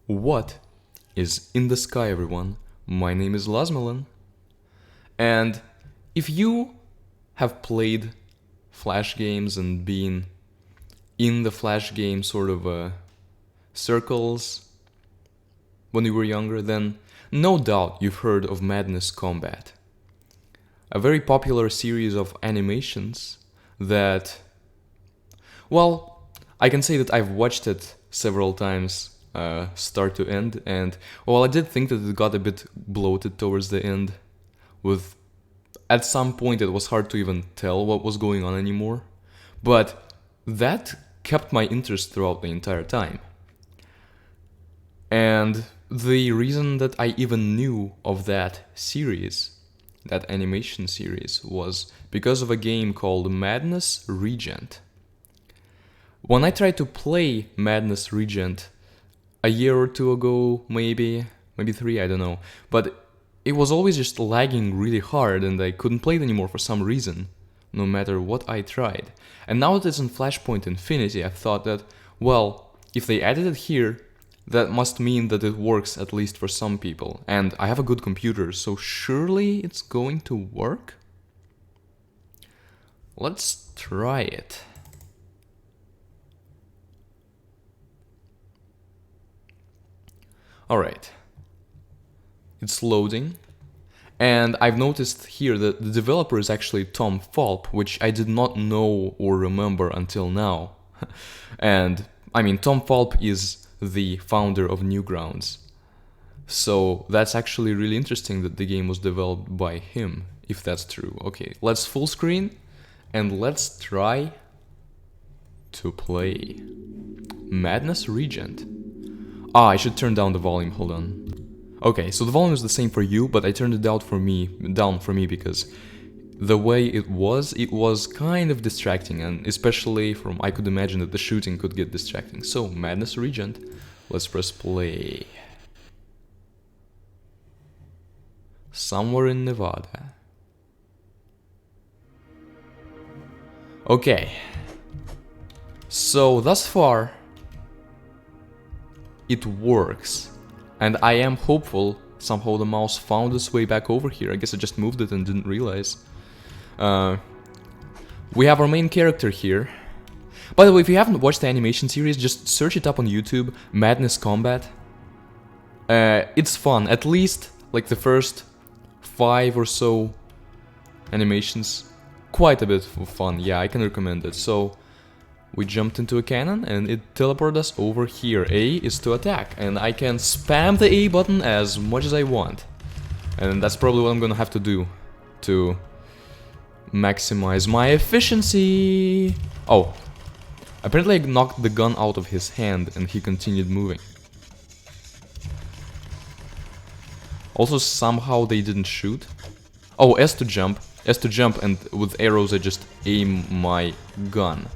What is in the sky, everyone? My name is Lazmelon, and if you have played Flash games and been in the Flash game sort of circles when you were younger, then no doubt you've heard of Madness Combat, a very popular series of animations that, well, I can say that I've watched it several times start to end, and well, I did think that it got a bit bloated towards the end. At some point it was hard to even tell what was going on anymore, but that kept my interest throughout the entire time. And the reason that I even knew of that series, that animation series, was because of a game called Madness Regent. When I tried to play Madness Regent a year or two ago, maybe 3, I don't know, but it was always just lagging really hard and I couldn't play it anymore for some reason, no matter what I tried. And now that it's in Flashpoint Infinity, I thought that, well, if they added it here, that must mean that it works at least for some people. And I have a good computer, so surely it's going to work? Let's try it. Alright. It's loading. And I've noticed here that the developer is actually Tom Fulp, which I did not know or remember until now. And, I mean, Tom Fulp is the founder of Newgrounds. So that's actually really interesting that the game was developed by him, if that's true. Okay, let's full screen and let's try to play Madness Regent. I should turn down the volume, hold on. Okay, so the volume is the same for you, but I turned it down for me because the way it was kind of distracting, and especially I could imagine that the shooting could get distracting. So, Madness Regent, let's press play. Somewhere in Nevada. Okay. So, thus far, it works. And I am hopeful somehow the mouse found its way back over here. I guess I just moved it and didn't realize. We have our main character here. By the way, if you haven't watched the animation series, just search it up on YouTube, Madness Combat. It's fun, at least like the first 5 or so animations. Quite a bit of fun, yeah, I can recommend it. So, we jumped into a cannon and it teleported us over here. A is to attack, and I can spam the A button as much as I want. And that's probably what I'm gonna have to do to maximize my efficiency. Oh, apparently I knocked the gun out of his hand and he continued moving. Also, somehow they didn't shoot. Oh, S to jump, and with arrows I just aim my gun.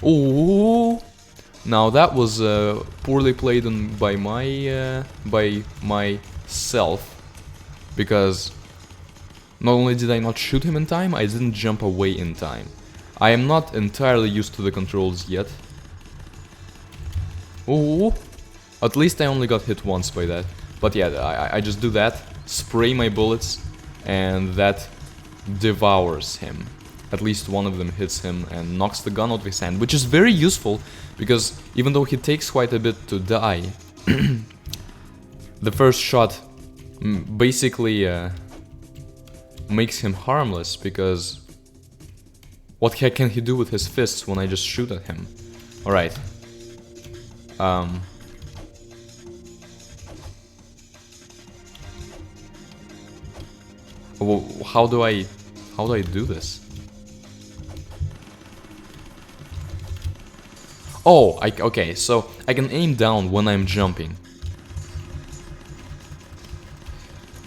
Oh, now that was poorly played by myself, because not only did I not shoot him in time, I didn't jump away in time. I am not entirely used to the controls yet. Oh, at least I only got hit once by that. But yeah, I just do that, spray my bullets, and that devours him. At least one of them hits him and knocks the gun out of his hand, which is very useful, because even though he takes quite a bit to die, the first shot basically makes him harmless, because what can he do with his fists when I just shoot at him? Alright. Well, how do I do this? Oh, okay, so I can aim down when I'm jumping.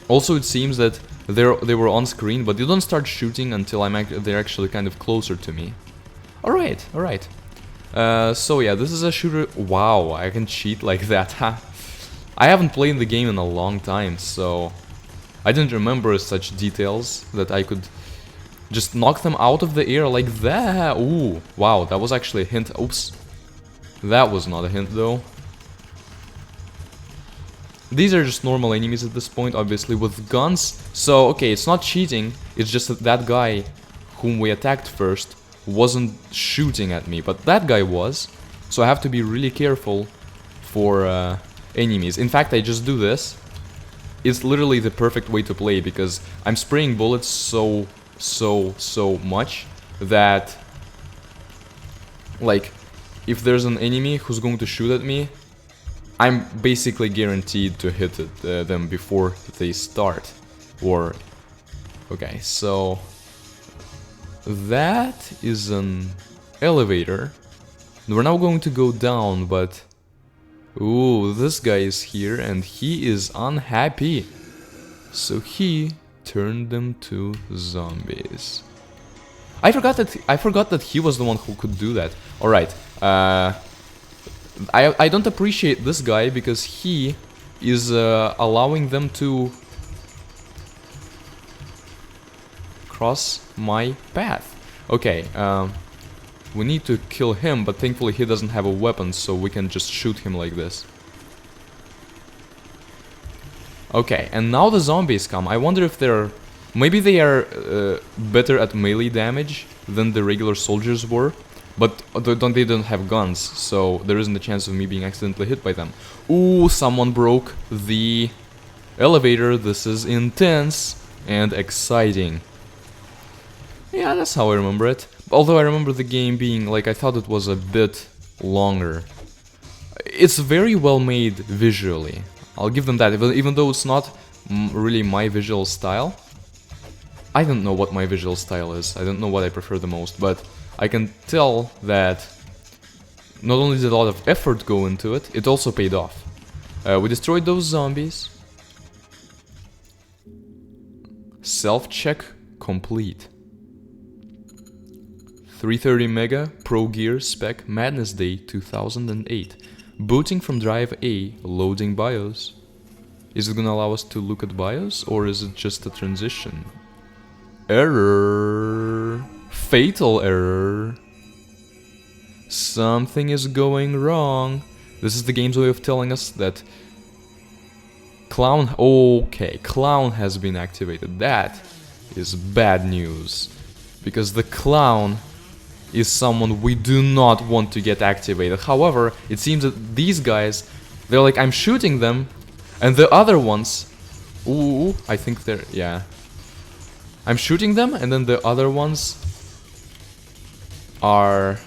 Also, it seems that they were on screen, but they don't start shooting until they're actually kind of closer to me. Alright. So yeah, this is a shooter. Wow, I can cheat like that, huh? I haven't played the game in a long time, so I didn't remember such details that I could just knock them out of the air like that. Ooh, wow, that was actually a hint. Oops. That was not a hint, though. These are just normal enemies at this point, obviously, with guns. So, okay, it's not cheating. It's just that that guy whom we attacked first wasn't shooting at me, but that guy was. So I have to be really careful for enemies. In fact, I just do this. It's literally the perfect way to play because I'm spraying bullets so much that, like, if there's an enemy who's going to shoot at me, I'm basically guaranteed to hit them before they start. Or, okay, so that is an elevator. We're now going to go down, but ooh, this guy is here and he is unhappy. So he turned them to zombies. I forgot that he was the one who could do that. All right. I don't appreciate this guy because he is allowing them to cross my path. Okay, we need to kill him, but thankfully he doesn't have a weapon, so we can just shoot him like this. Okay, and now the zombies come. I wonder if they're... maybe they are better at melee damage than the regular soldiers were. But they don't have guns, so there isn't a chance of me being accidentally hit by them. Ooh, someone broke the elevator. This is intense and exciting. Yeah, that's how I remember it. Although I remember the game being, like, I thought it was a bit longer. It's very well made visually. I'll give them that, even though it's not really my visual style. I don't know what my visual style is. I don't know what I prefer the most, but I can tell that not only did a lot of effort go into it, it also paid off. We destroyed those zombies. Self-check complete. 330 Mega Pro Gear Spec Madness Day 2008. Booting from Drive A, loading BIOS. Is it gonna allow us to look at BIOS, or is it just a transition? Error. Fatal error. Something is going wrong. This is the game's way of telling us that Clown... okay, Clown has been activated. That is bad news. Because the Clown is someone we do not want to get activated. However, it seems that these guys, they're like, I'm shooting them, and the other ones... ooh, I think they're... yeah. I'm shooting them, and then the other ones are...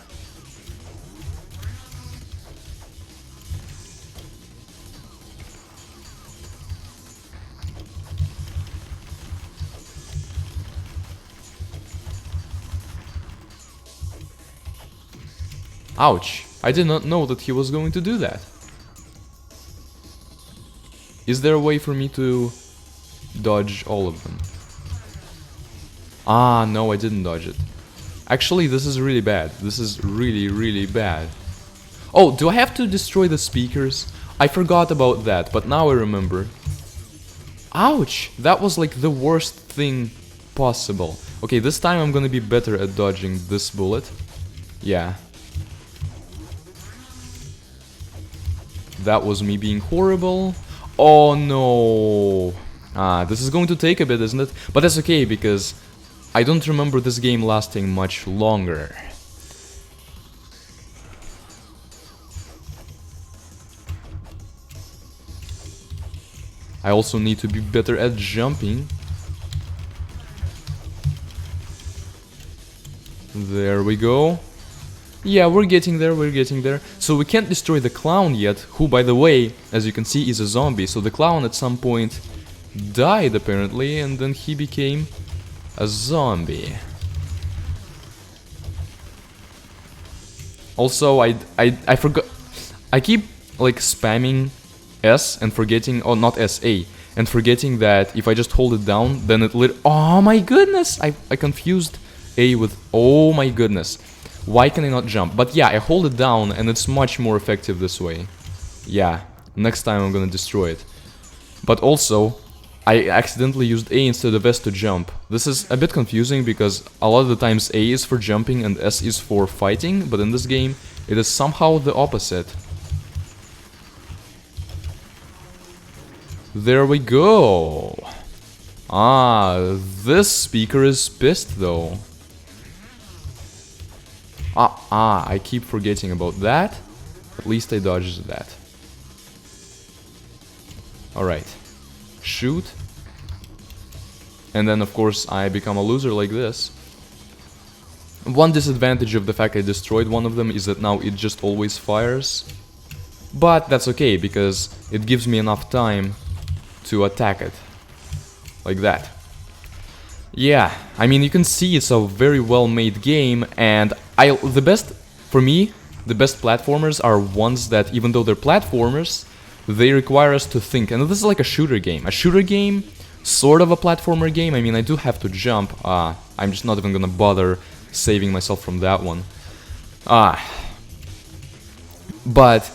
ouch! I did not know that he was going to do that. Is there a way for me to dodge all of them? Ah, no, I didn't dodge it. Actually, this is really bad. This is really bad. Oh, do I have to destroy the speakers? I forgot about that, but now I remember. Ouch! That was like the worst thing possible. Okay, this time I'm gonna be better at dodging this bullet. Yeah. That was me being horrible. Oh no! Ah, this is going to take a bit, isn't it? But that's okay, because I don't remember this game lasting much longer. I also need to be better at jumping. There we go. Yeah, we're getting there, we're getting there. So we can't destroy the clown yet, who, by the way, as you can see, is a zombie. So the clown at some point died, apparently, and then he became a zombie. Also, I forgot... I keep, like, spamming S and forgetting... oh, not S, A. And forgetting that if I just hold it down, then it lit... oh my goodness! I confused A with... oh my goodness. Why can I not jump? But yeah, I hold it down and it's much more effective this way. Yeah, next time I'm gonna destroy it. But also, I accidentally used A instead of S to jump. This is a bit confusing because a lot of the times A is for jumping and S is for fighting, but in this game, it is somehow the opposite. There we go. Ah, this speaker is pissed though. I keep forgetting about that. At least I dodged that. Alright. Shoot. And then of course I become a loser like this. One disadvantage of the fact I destroyed one of them is that now it just always fires. But that's okay, because it gives me enough time to attack it. Like that. Yeah, I mean, you can see it's a very well-made game, and the best platformers are ones that, even though they're platformers, they require us to think. And this is like a shooter game. A shooter game, sort of a platformer game. I mean, I do have to jump. I'm just not even gonna bother saving myself from that one. But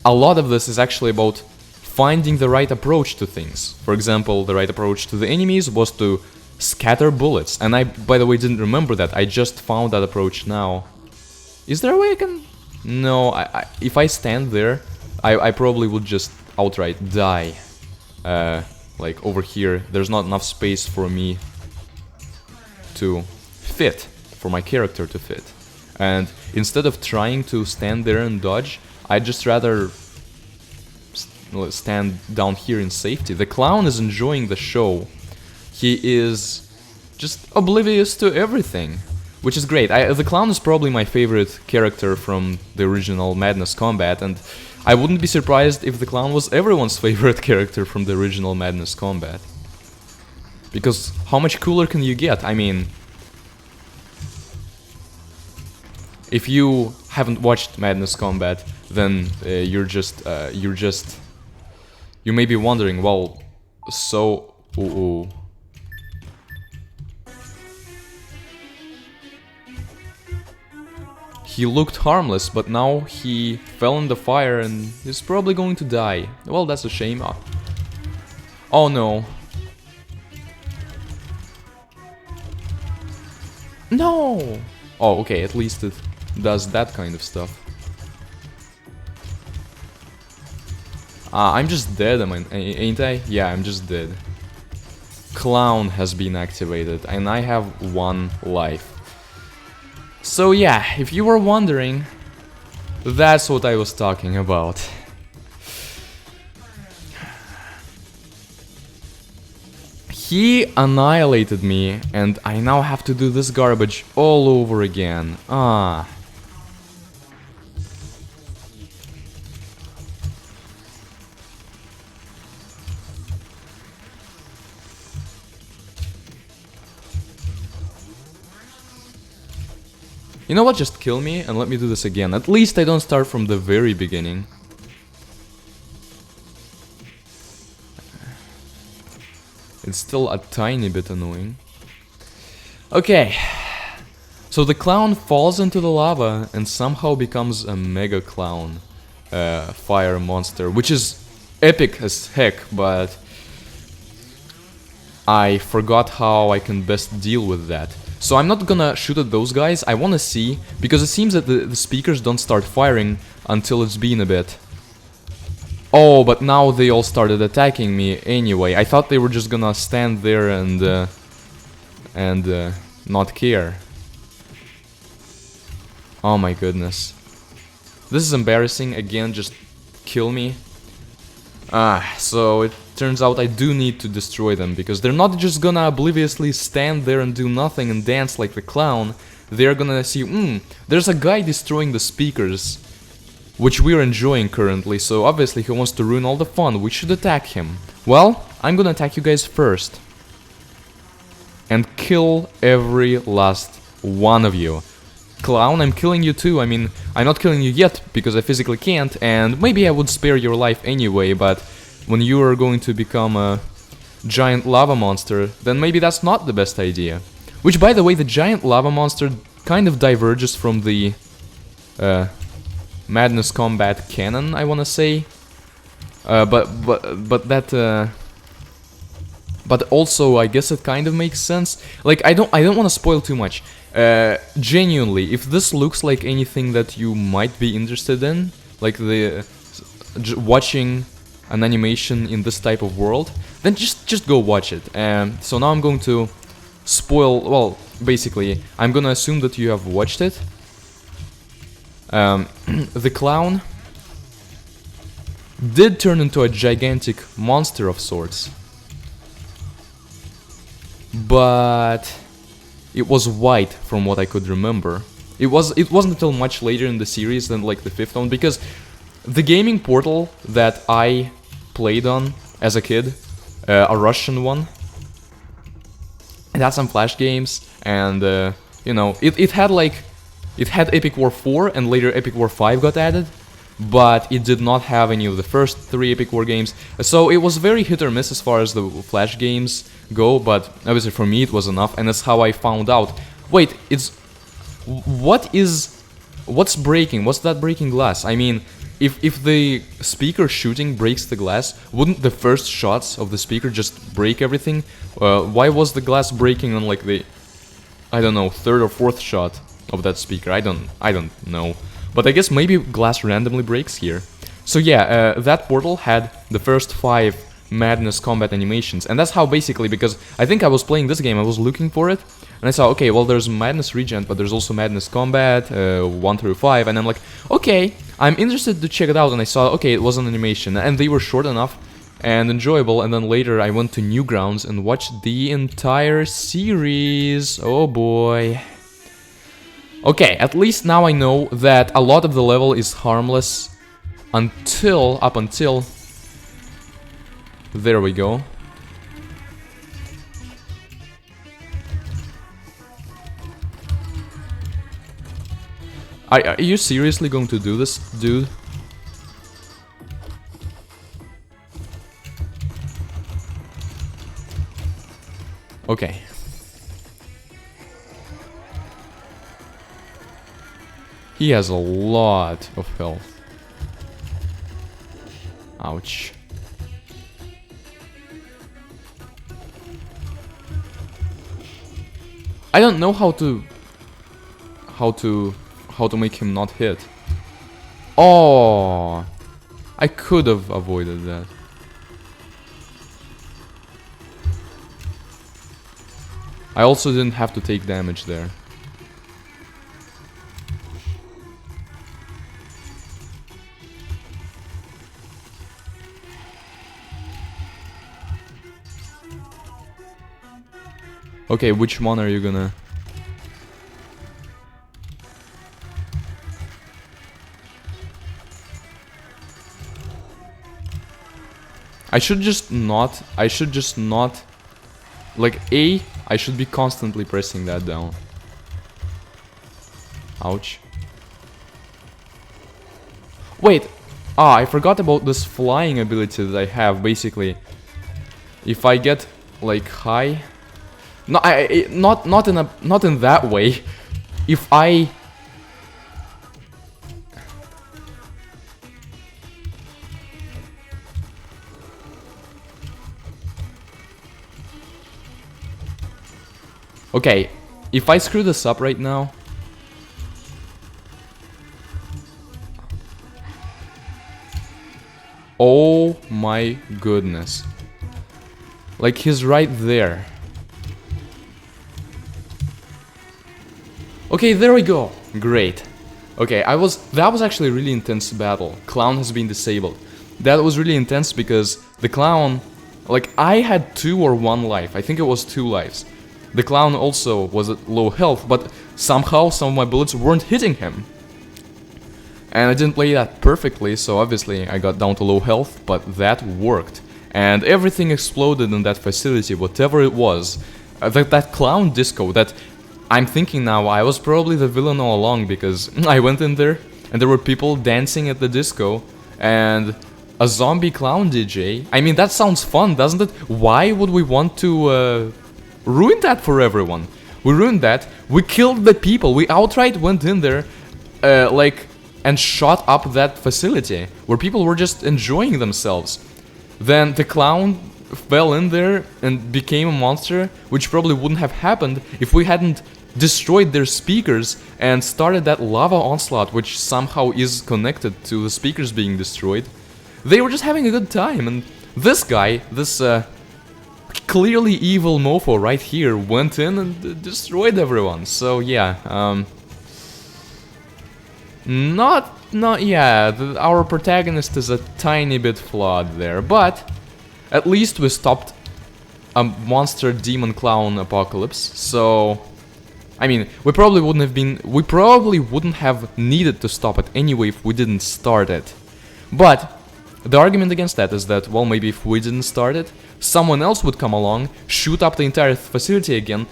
a lot of this is actually about finding the right approach to things. For example, the right approach to the enemies was to scatter bullets. And I, by the way, didn't remember that. I just found that approach now. Is there a way I can... No, if I stand there, I probably would just outright die. Like over here, there's not enough space for me to fit, for my character to fit. And instead of trying to stand there and dodge, I'd just rather stand down here in safety. The clown is enjoying the show. He is just oblivious to everything, which is great. The clown is probably my favorite character from the original Madness Combat, and I wouldn't be surprised if the clown was everyone's favorite character from the original Madness Combat. Because how much cooler can you get? I mean, if you haven't watched Madness Combat, then you may be wondering, well, so... Ooh. He looked harmless, but now he fell in the fire and is probably going to die. Well, that's a shame. Oh no. No! Oh, okay, at least it does that kind of stuff. I'm just dead, ain't I? Yeah, I'm just dead. Clown has been activated, and I have 1 life. So yeah, if you were wondering, that's what I was talking about. He annihilated me, and I now have to do this garbage all over again. You know what, just kill me and let me do this again. At least I don't start from the very beginning. It's still a tiny bit annoying. Okay. So the clown falls into the lava and somehow becomes a mega clown fire monster, which is epic as heck, but I forgot how I can best deal with that. So I'm not gonna shoot at those guys. I wanna see, because it seems that the speakers don't start firing until it's been a bit. Oh, but now they all started attacking me anyway. I thought they were just gonna stand there and not care. Oh my goodness. This is embarrassing. Again, just kill me. So it turns out I do need to destroy them, because they're not just gonna obliviously stand there and do nothing and dance like the clown. They're gonna see, there's a guy destroying the speakers, which we're enjoying currently, so obviously he wants to ruin all the fun. We should attack him. Well, I'm gonna attack you guys first. And kill every last one of you. Clown, I'm killing you too. I mean, I'm not killing you yet because I physically can't, and maybe I would spare your life anyway, but when you are going to become a giant lava monster, then maybe that's not the best idea. Which, by the way, the giant lava monster kind of diverges from the Madness Combat canon, I wanna say. But also, I guess it kind of makes sense. Like, I don't want to spoil too much. Genuinely, if this looks like anything that you might be interested in, like watching an animation in this type of world, then just go watch it. So now I'm going to spoil, well, basically, I'm gonna assume that you have watched it. The clown did turn into a gigantic monster of sorts, but it was white from what I could remember. It wasn't until much later in the series than like the 5th one, because the gaming portal that I played on as a kid, a Russian one, it had some Flash games, and you know, it had Epic War 4, and later Epic War 5 got added, but it did not have any of the first 3 Epic War games, so it was very hit or miss as far as the Flash games go, but obviously for me it was enough, and that's how I found out, wait, what's breaking? What's that breaking glass? I mean, if the speaker shooting breaks the glass, wouldn't the first shots of the speaker just break everything? Why was the glass breaking on like the, I don't know, 3rd or 4th shot of that speaker? I don't know. But I guess maybe glass randomly breaks here. So yeah, that portal had the first 5 Madness combat animations, and that's how basically, because I think I was playing this game, I was looking for it, and I saw, okay, well, there's Madness Regent, but there's also Madness Combat, 1 through 5, and I'm like, okay, I'm interested to check it out, and I saw, okay, it was an animation, and they were short enough and enjoyable, and then later I went to Newgrounds and watched the entire series. Oh boy. Okay, at least now I know that a lot of the level is harmless up until... There we go. Are you seriously going to do this, dude? Okay. He has a lot of health. Ouch. I don't know how to make him not hit. Oh, I could have avoided that. I also didn't have to take damage there. Okay, which one are you gonna... I should just not... Like, A, I should be constantly pressing that down. Ouch. Wait! I forgot about this flying ability that I have, basically. If I get, like, high... No, not in that way. If I... Okay, if I screw this up right now... Oh my goodness. Like, he's right there. Okay, there we go. Great. Okay, that was actually a really intense battle. Clown has been disabled. That was really intense because the clown... Like, I had 2 or 1 life. I think it was 2 lives. The clown also was at low health, but somehow some of my bullets weren't hitting him. And I didn't play that perfectly, so obviously I got down to low health, but that worked. And everything exploded in that facility, whatever it was. That clown disco, that... I'm thinking now, I was probably the villain all along, because I went in there, and there were people dancing at the disco, and a zombie clown DJ. I mean, that sounds fun, doesn't it? Why would we want to ruin that for everyone? We ruined that, we killed the people, we outright went in there, and shot up that facility, where people were just enjoying themselves. Then the clown fell in there and became a monster, which probably wouldn't have happened if we hadn't destroyed their speakers and started that lava onslaught, which somehow is connected to the speakers being destroyed. they were just having a good time, and this guy, this clearly evil mofo right here, went in and destroyed everyone. So yeah, our protagonist is a tiny bit flawed there, but at least we stopped a monster demon clown apocalypse. So I mean, we probably wouldn't have needed to stop it anyway if we didn't start it. But the argument against that is that, well, maybe if we didn't start it, someone else would come along, shoot up the entire facility again,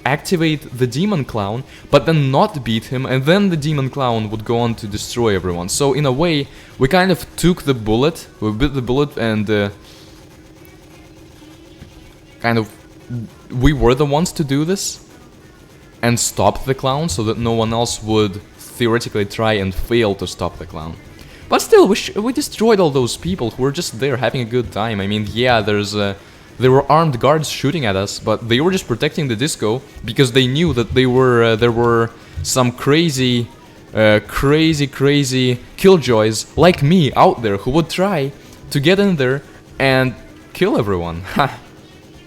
activate the demon clown, but then not beat him, and then the demon clown would go on to destroy everyone. So in a way, we kind of took the bullet, we bit the bullet, and we were the ones to do this and stop the clown, so that no one else would theoretically try and fail to stop the clown. But still, we destroyed all those people who were just there having a good time. I mean, yeah, there were armed guards shooting at us, but they were just protecting the disco because they knew that there were some crazy killjoys like me out there who would try to get in there and kill everyone.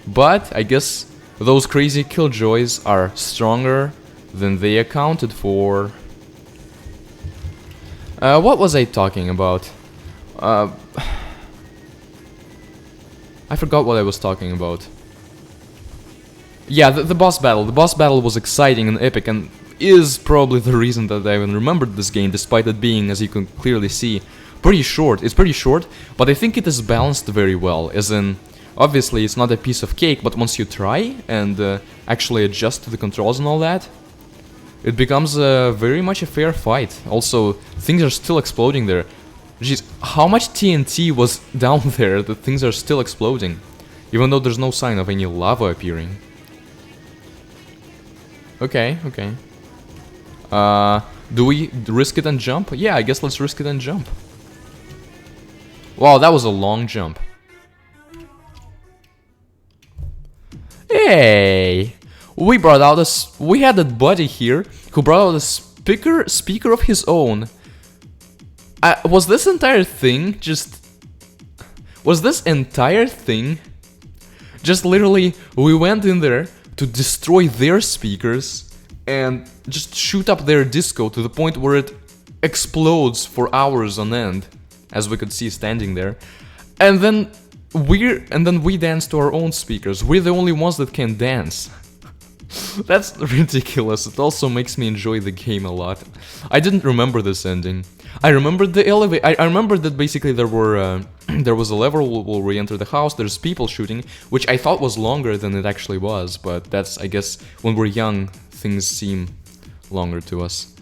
But I guess those crazy killjoys are stronger than they accounted for. What was I talking about? I forgot what I was talking about. Yeah, the boss battle. The boss battle was exciting and epic, and is probably the reason that I even remembered this game, despite it being, as you can clearly see, pretty short. It's pretty short, but I think it is balanced very well, as in, obviously it's not a piece of cake, but once you try and actually adjust to the controls and all that, it becomes very much a fair fight. Also, things are still exploding there. Jeez, how much TNT was down there that things are still exploding, even though there's no sign of any lava appearing. Okay. Do we risk it and jump? Yeah, I guess let's risk it and jump. Wow, that was a long jump. Hey! We had a buddy here who brought out a speaker of his own. Was this entire thing just literally, we went in there to destroy their speakers and just shoot up their disco to the point where it explodes for hours on end, as we could see standing there. And then we dance to our own speakers. We're the only ones that can dance. That's ridiculous. It also makes me enjoy the game a lot. I didn't remember this ending. I remembered the elevator. I remembered that basically there was a level where we enter the house, there's people shooting, which I thought was longer than it actually was, but that's, I guess, when we're young, things seem longer to us.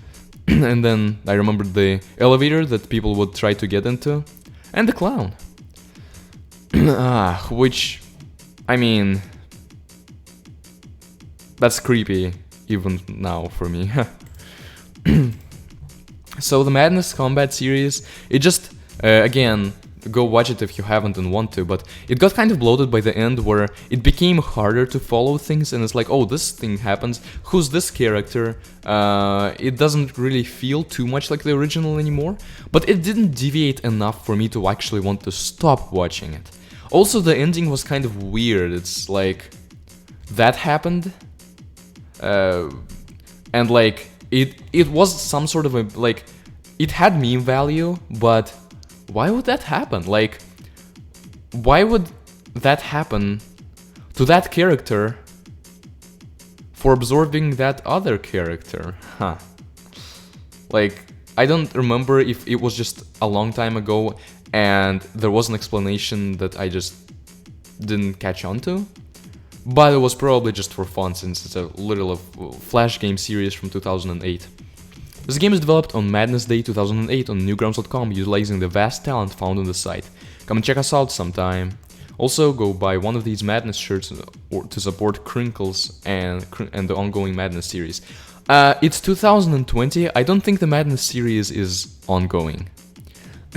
And then I remembered the elevator that people would try to get into, and the clown. Which, I mean, that's creepy, even now for me. So the Madness Combat series, it just, again, go watch it if you haven't and want to, but it got kind of bloated by the end where it became harder to follow things, and it's like, oh, this thing happens, who's this character? It doesn't really feel too much like the original anymore, but it didn't deviate enough for me to actually want to stop watching it. Also, the ending was kind of weird. It's like, that happened, and like, it was some sort of a, like, it had meme value, but why would that happen? Like, why would that happen to that character for absorbing that other character? Huh. Like, I don't remember if it was just a long time ago and there was an explanation that I just didn't catch on to. But it was probably just for fun, since it's a little Flash game series from 2008. This game is developed on Madness Day 2008 on Newgrounds.com, utilizing the vast talent found on the site. Come and check us out sometime. Also, go buy one of these Madness shirts to support Crinkles and the ongoing Madness series. It's 2020, I don't think the Madness series is ongoing.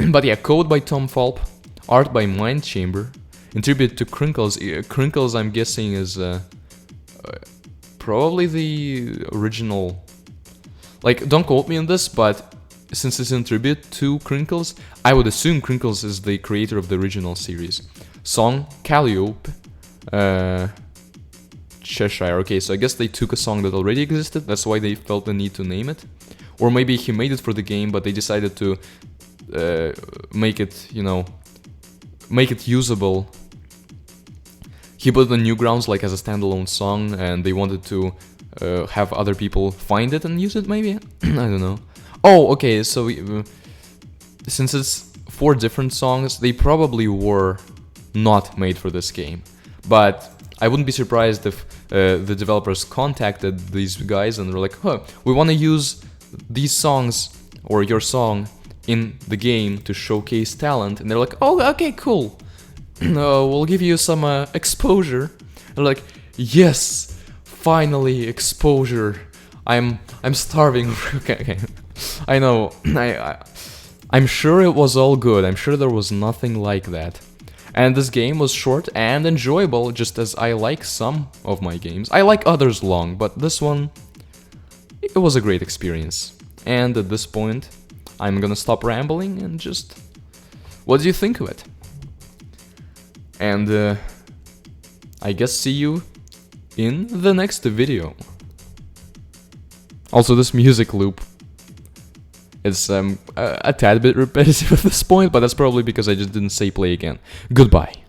But yeah, code by Tom Fulp, art by Mind Chamber. In tribute to Crinkles, Crinkles I'm guessing is probably the original. Like, don't quote me on this, but since it's in tribute to Crinkles, I would assume Crinkles is the creator of the original series. Song Calliope, Cheshire. Okay, so I guess they took a song that already existed, that's why they felt the need to name it. Or maybe he made it for the game, but they decided to make it, you know, make it usable. He put it on Newgrounds like as a standalone song, and they wanted to have other people find it and use it, maybe? I don't know. Oh, okay, so since it's 4 different songs, they probably were not made for this game. But I wouldn't be surprised if the developers contacted these guys and they're like, huh, we want to use these songs, or your song, in the game to showcase talent. And they're like, oh, okay, cool. We'll give you some exposure. They're like, yes, finally, exposure. I'm starving. Okay. I know. I'm sure it was all good. I'm sure there was nothing like that. And this game was short and enjoyable, just as I like some of my games. I like others long, but this one, it was a great experience. And at this point, I'm gonna stop rambling and just... what do you think of it? And I guess see you in the next video. Also, this music loop is a tad bit repetitive at this point, but that's probably because I just didn't say play again. Goodbye.